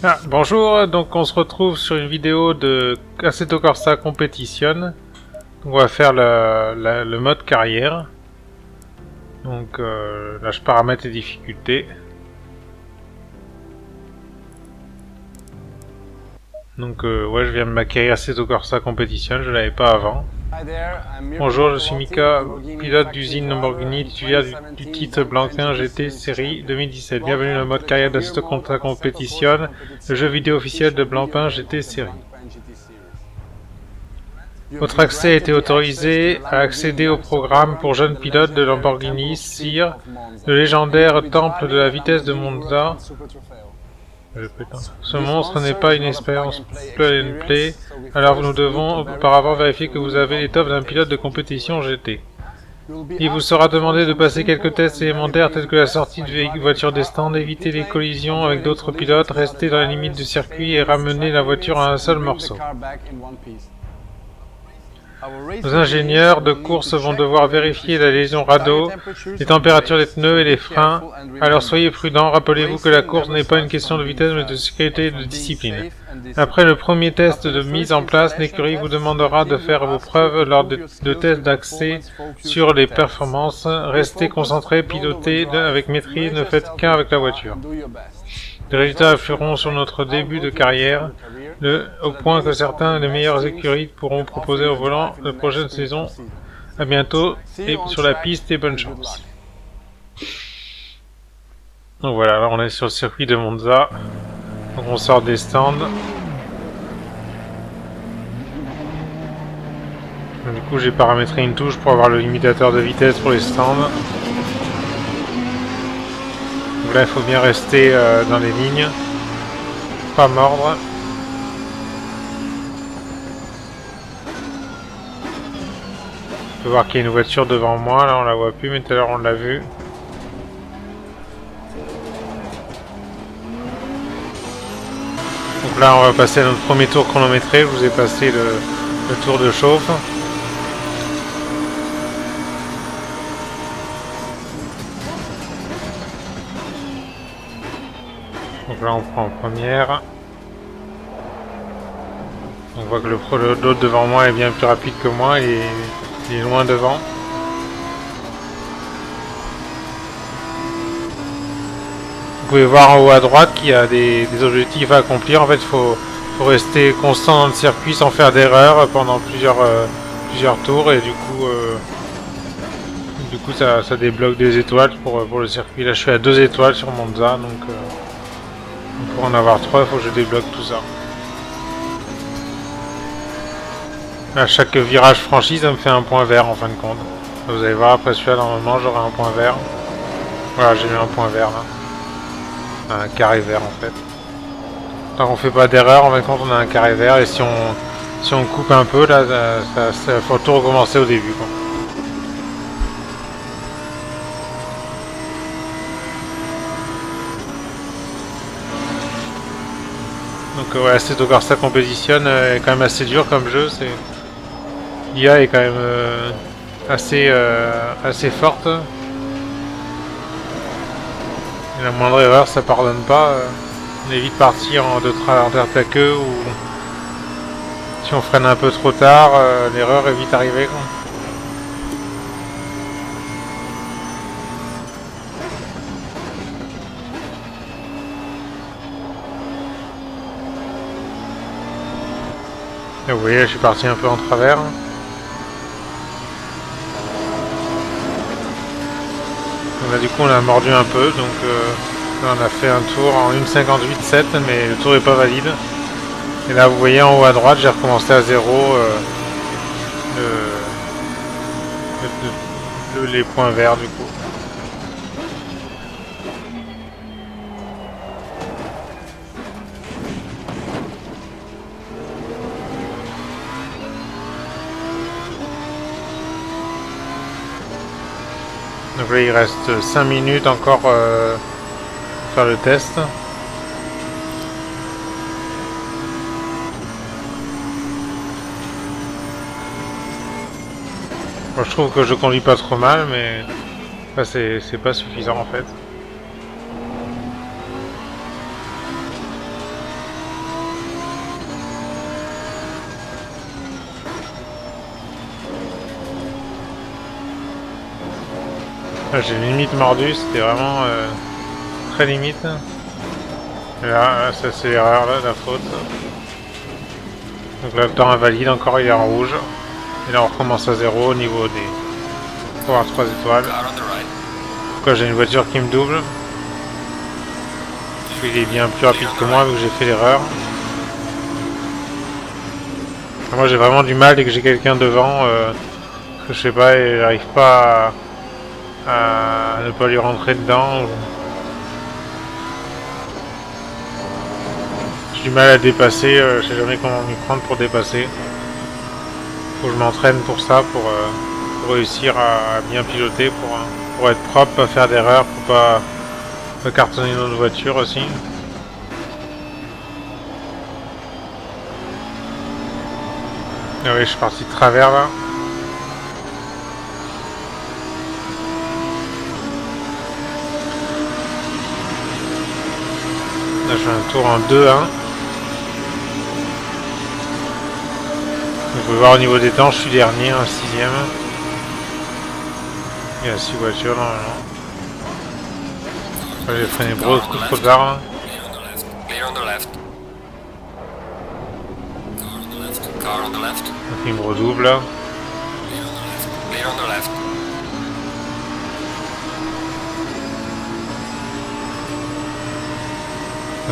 Ah, bonjour, donc on se retrouve sur une vidéo de Assetto Corsa Competition. Donc on va faire le mode carrière. Donc là je paramètre les difficultés. Donc ouais, je viens de m'acquérir Assetto Corsa Competition, je l'avais pas avant. Bonjour, je suis Mika, pilote d'usine Lamborghini, titulaire du titre Blanquin GT série 2017. Bienvenue dans le mode carrière d'Assetto Corsa Competition, le jeu vidéo officiel de Blancpain GT série. Votre accès a été autorisé à accéder au programme pour jeunes pilotes de Lamborghini Sire, le légendaire temple de la vitesse de Monza. Ce monstre n'est pas une expérience plug and play, alors nous devons auparavant vérifier que vous avez l'étoffe d'un pilote de compétition GT. Il vous sera demandé de passer quelques tests élémentaires tels que la sortie de voiture des stands, éviter les collisions avec d'autres pilotes, rester dans la limite du circuit et ramener la voiture à un seul morceau. Nos ingénieurs de course vont devoir vérifier la lésion radeau, les températures des pneus et les freins, alors soyez prudents, rappelez-vous que la course n'est pas une question de vitesse mais de sécurité et de discipline. Après le premier test de mise en place, l'écurie vous demandera de faire vos preuves lors de tests d'accès sur les performances. Restez concentrés, pilotez avec maîtrise, ne faites qu'un avec la voiture. Les résultats afflueront sur notre début de carrière, au point que certains des meilleures écuries pourront proposer au volant la prochaine saison. À bientôt et sur la piste et bonne chance. Donc voilà, là on est sur le circuit de Monza. Donc on sort des stands. Donc, du coup j'ai paramétré une touche pour avoir le limitateur de vitesse pour les stands. Donc là il faut bien rester dans les lignes, pas mordre. On peut voir qu'il y a une voiture devant moi, là on la voit plus mais tout à l'heure on l'a vu. Donc là on va passer à notre premier tour chronométré, je vous ai passé le tour de chauffe. Donc là on prend en première. On voit que l'autre devant moi est bien plus rapide que moi et il est loin devant. Vous pouvez voir en haut à droite qu'il y a des objectifs à accomplir. En fait, il faut rester constant dans le circuit sans faire d'erreur pendant plusieurs tours et du coup ça débloque des étoiles pour le circuit. Là je suis à 2 étoiles sur Monza, donc pour en avoir 3 il faut que je débloque tout ça. À chaque virage franchi, ça me fait un point vert en fin de compte. Vous allez voir, après celui-là, normalement, j'aurai un point vert. Voilà, j'ai eu un point vert là. Un carré vert en fait. Tant qu'on fait pas d'erreur, en fin de compte, on a un carré vert. Et si on coupe un peu, là, ça faut tout recommencer au début, quoi. Donc ouais, Assetto Corsa Competition est quand même assez dur comme jeu. L'IA est quand même assez forte. Et la moindre erreur, ça pardonne pas. On est vite parti en travers plaqueux ou si on freine un peu trop tard, l'erreur est vite arrivée, quoi. Et vous voyez, je suis parti un peu en travers. Là, du coup on a mordu un peu, donc là, on a fait un tour en 1,58,7 mais le tour est pas valide. Et là vous voyez en haut à droite j'ai recommencé à 0 les points verts du coup. Donc là il reste 5 minutes encore pour faire le test. Moi je trouve que je conduis pas trop mal, mais enfin, c'est pas suffisant en fait. J'ai limite mordu, c'était vraiment très limite. Et là ça c'est l'erreur là, la faute. Donc là le temps invalide, encore il est en rouge. Et là on recommence à 0 au niveau des pouvoirs 3 étoiles. Pourquoi j'ai une voiture qui me double? Parce qu'il est bien plus rapide que moi vu que j'ai fait l'erreur. Moi j'ai vraiment du mal dès que j'ai quelqu'un devant, parce que je sais pas, il n'arrive pas à ne pas lui rentrer dedans. J'ai du mal à dépasser, je sais jamais comment m'y prendre pour dépasser. Faut que je m'entraîne pour ça, pour réussir à bien piloter, pour être propre, pas faire d'erreur, pour pas cartonner notre voiture aussi. Ah oui, je suis parti de travers là. Là, je fais un tour en 2-1. Vous pouvez voir au niveau des temps, je suis dernier, un 6ème. Il y a 6 voitures normalement. J'ai freiné beaucoup trop tard. Donc il me redouble là.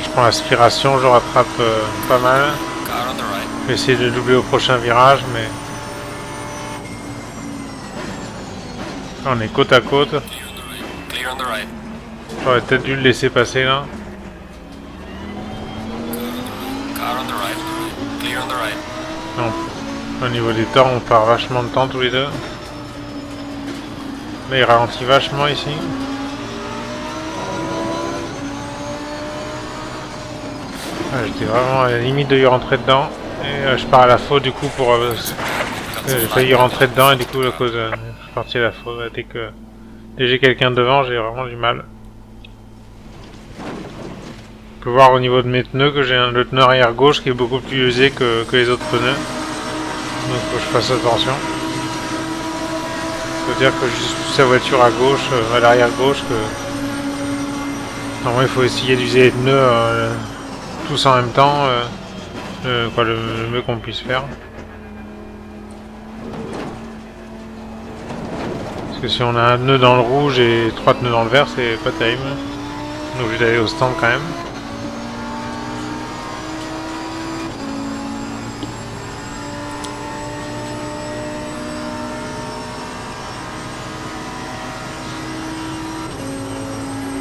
Je prends l'aspiration, je rattrape pas mal. Je vais essayer de doubler au prochain virage, mais là, on est côte à côte. J'aurais peut-être dû le laisser passer là. Non. Au niveau des temps, on perd vachement de temps tous les deux. Là, il ralentit vachement ici. J'étais vraiment à la limite de y rentrer dedans. Et je pars à la faute du coup pour... j'ai failli y rentrer dedans et du coup à cause je suis parti à la faute. Dès que j'ai quelqu'un devant, j'ai vraiment du mal. On peut voir au niveau de mes pneus que j'ai le pneu arrière gauche qui est beaucoup plus usé que les autres pneus. Donc faut que je fasse attention. Ça veut dire que je suis sa voiture à gauche, à l'arrière gauche que... Normalement il faut essayer d'user les pneus tous en même temps, le mieux qu'on puisse faire. Parce que si on a un pneu dans le rouge et 3 pneus dans le vert, c'est pas terrible. On est obligé d'aller au stand quand même.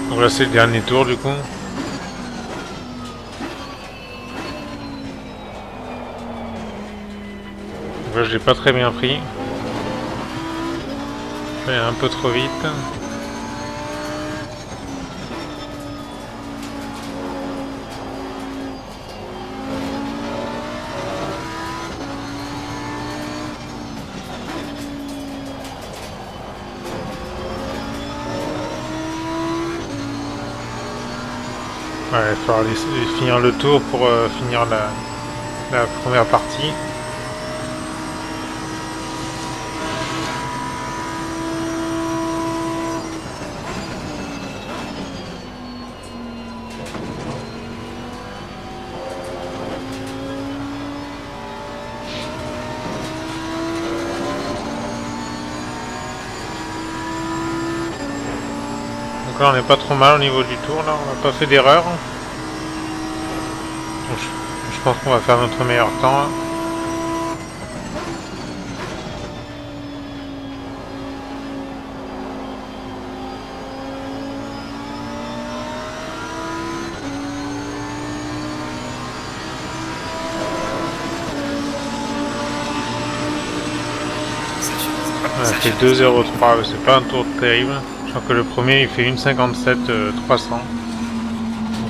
Donc là c'est le dernier tour du coup. Donc là je l'ai pas très bien pris. Je vais un peu trop vite. Ouais, il va falloir finir le tour pour finir la première partie. Donc là on n'est pas trop mal au niveau du tour, là on n'a pas fait d'erreur. Je pense qu'on va faire notre meilleur temps. Là. On a fait 2,03, c'est pas un tour terrible. Alors que le premier il fait 1,57 300. Donc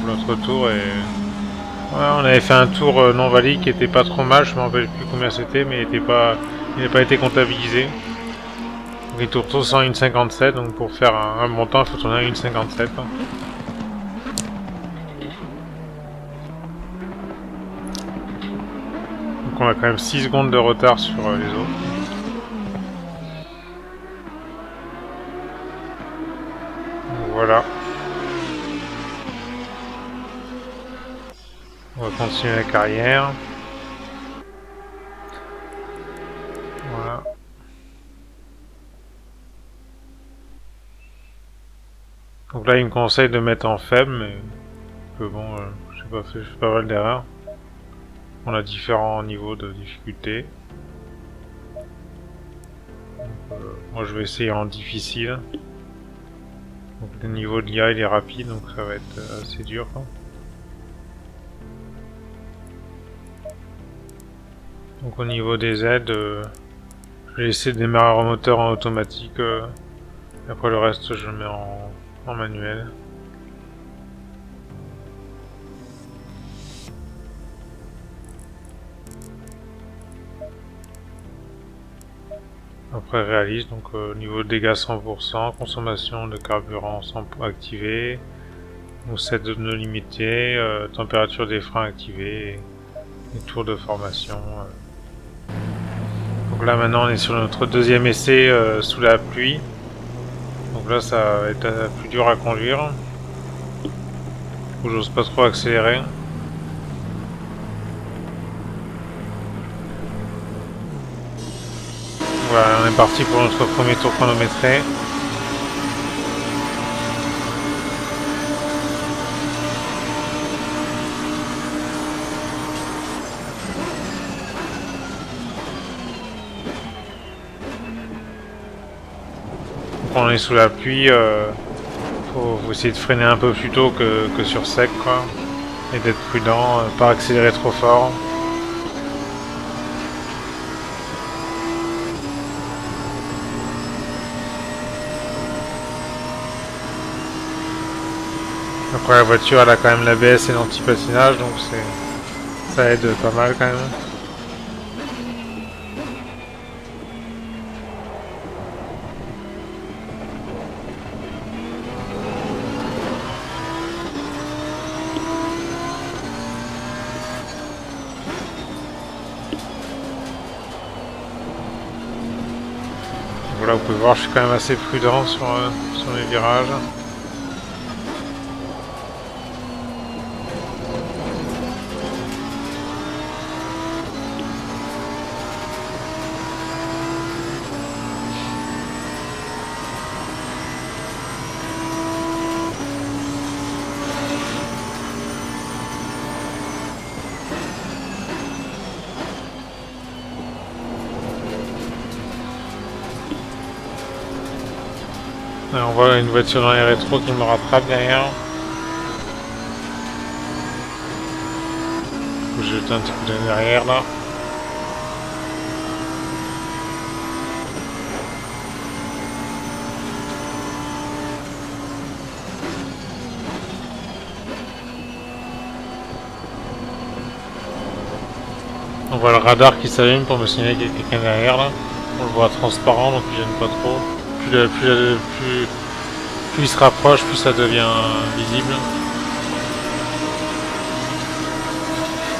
l'autre tour est... Ouais, on avait fait un tour non valide qui était pas trop mal, je me rappelle plus combien c'était, mais il n'a pas été comptabilisé. Donc il tourne tous en 1,57, donc pour faire un bon temps il faut tourner à 1,57. Donc on a quand même 6 secondes de retard sur les autres. Donc voilà. On va continuer la carrière. Voilà. Donc là il me conseille de mettre en faible, mais que bon, j'ai pas fait pas mal d'erreurs. On a différents niveaux de difficulté. Donc, moi je vais essayer en difficile. Donc le niveau de l'IA il est rapide, donc ça va être assez dur, quoi. Donc au niveau des aides, je vais essayer de démarrer le moteur en automatique. Et après le reste je le mets en manuel. Après réalise, donc niveau de dégâts 100%, consommation de carburant activée, set de pneus limité, température des freins activée, et tours de formation. Donc là maintenant on est sur notre deuxième essai sous la pluie. Donc là ça va être plus dur à conduire. J'ose pas trop accélérer. Voilà, on est parti pour notre premier tour chronométré. Donc on est sous la pluie, faut essayer de freiner un peu plus tôt que sur sec, quoi. Et d'être prudent, pas accélérer trop fort. Après la voiture elle a quand même l'ABS et l'anti-patinage, donc ça aide pas mal quand même. Voilà, vous pouvez voir, je suis quand même assez prudent sur les virages. On voit une voiture dans les rétros qui me rattrape derrière. Je jette un petit coup d'œil derrière là. On voit le radar qui s'allume pour me signaler qu'il y a quelqu'un derrière là. On le voit transparent donc il gêne pas trop. Plus il se rapproche, plus ça devient visible.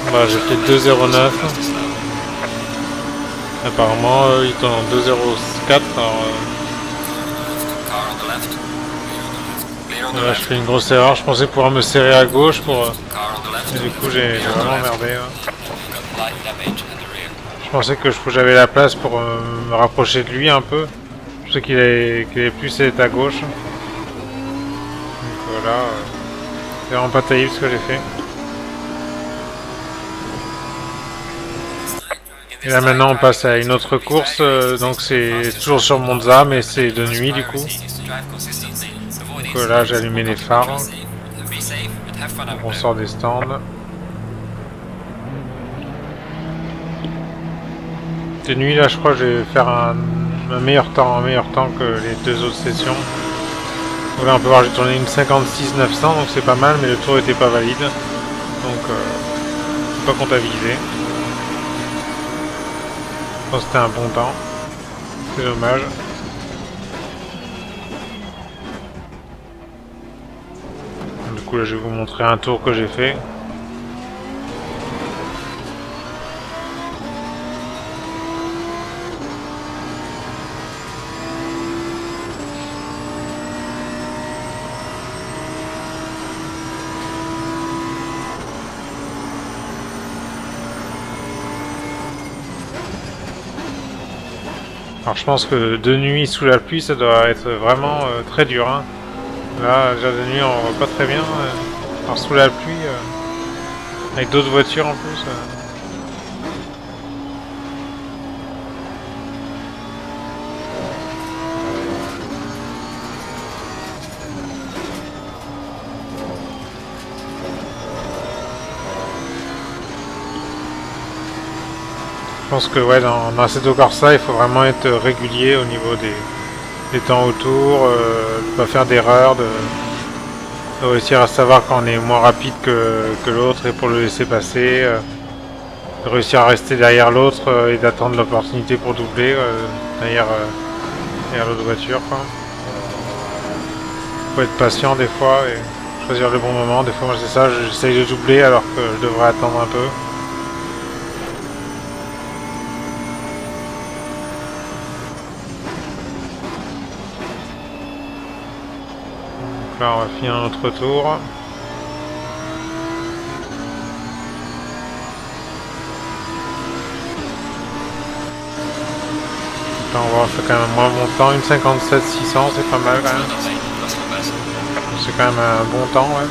Voilà, j'ai fait 2,09. Apparemment, il tourne en 2,04. Voilà, je fais une grosse erreur. Je pensais pouvoir me serrer à gauche pour. Et du coup, j'ai vraiment merdé. Hein. Je pensais que j'avais la place pour me rapprocher de lui un peu. Je sais qu'il est plus à gauche. Donc voilà. C'est vraiment pas terrible ce que j'ai fait. Et là maintenant on passe à une autre course, donc c'est toujours sur Monza mais c'est de nuit du coup. Donc là j'ai allumé les phares. Donc on sort des stands. De nuit là je crois que je vais faire un meilleur temps que les deux autres sessions. Donc là on peut voir j'ai tourné une 56 900 donc c'est pas mal mais le tour était pas valide. Donc pas comptabilisé. Je pense que c'était un bon temps. C'est dommage. Du coup là je vais vous montrer un tour que j'ai fait. Alors je pense que de nuit sous la pluie ça doit être vraiment très dur. Hein. Là déjà de nuit on voit pas très bien. Alors sous la pluie, avec d'autres voitures en plus. Je pense que ouais, dans Assetto Corsa, il faut vraiment être régulier au niveau des temps autour, de pas faire d'erreur, de réussir à savoir quand on est moins rapide que l'autre et pour le laisser passer, de réussir à rester derrière l'autre et d'attendre l'opportunité pour doubler derrière l'autre voiture. Quoi. Faut être patient des fois et choisir le bon moment. Des fois, moi c'est ça, j'essaye de doubler alors que je devrais attendre un peu. Là on va finir notre tour. Là on va faire quand même moins bon temps, une 57 600 c'est pas mal quand même. C'est quand même un bon temps ouais.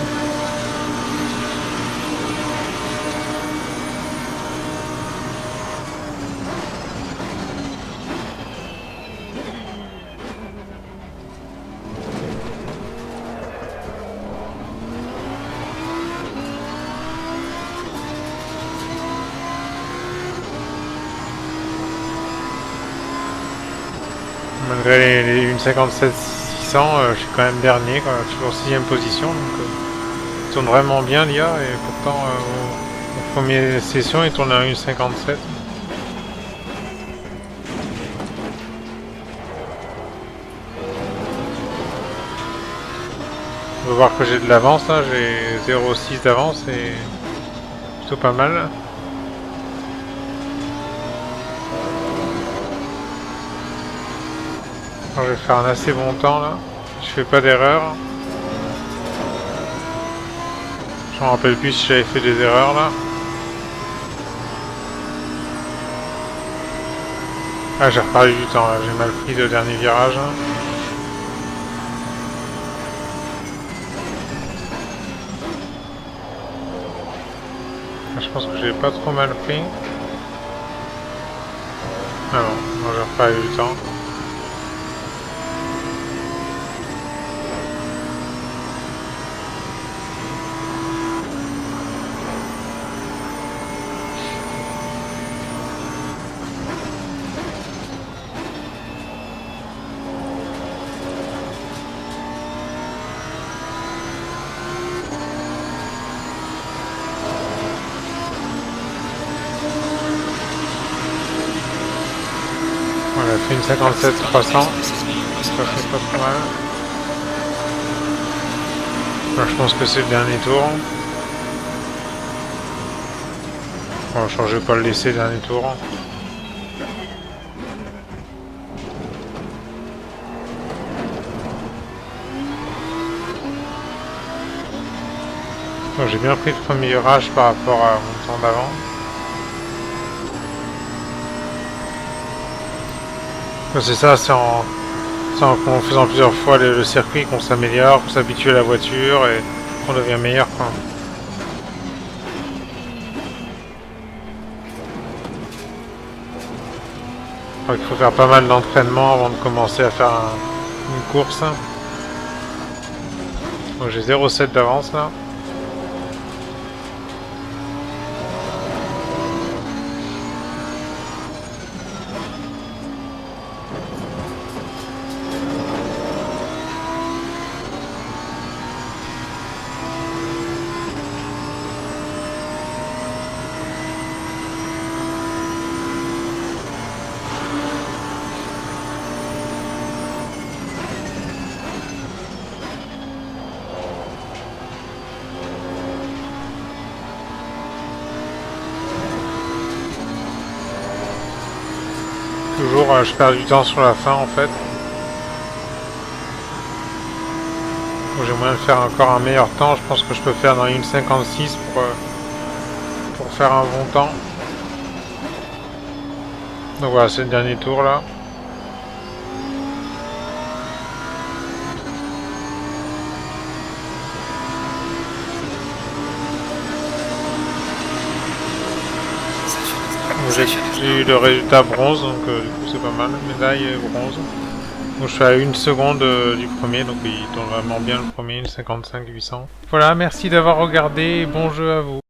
Malgré les 1,57 600, je suis quand même dernier, quoi, toujours 6ème position. Donc, il tourne vraiment bien l'IA et pourtant aux premières sessions il tournait à 1,57. On peut voir que j'ai de l'avance là, j'ai 0,6 d'avance et plutôt pas mal. Alors, je vais faire un assez bon temps là, je fais pas d'erreur. Je me rappelle plus si j'avais fait des erreurs là. Ah j'ai reparlé du temps là, j'ai mal pris le dernier virage. Je pense que j'ai pas trop mal pris. Ah non, j'ai reparlé du temps. On a fait une 57 300, ça fait pas trop mal. Là, je pense que c'est le dernier tour. Bon, je vais pas le laisser le dernier tour. J'ai bien pris le premier virage par rapport à mon temps d'avant. C'est ça, c'est en faisant plusieurs fois le circuit qu'on s'améliore, qu'on s'habitue à la voiture et qu'on devient meilleur. Quoi. Il faut faire pas mal d'entraînement avant de commencer à faire une course. Donc j'ai 0,7 d'avance là. Toujours, je perds du temps sur la fin en fait. J'ai moyen de faire encore un meilleur temps. Je pense que je peux faire dans 1,56 pour faire un bon temps. Donc voilà, c'est le dernier tour là. J'ai eu le résultat bronze, donc du coup c'est pas mal. Médaille bronze. Donc je suis à 1 seconde du premier, donc il tourne vraiment bien le premier, 55 800. Voilà, merci d'avoir regardé et bon jeu à vous.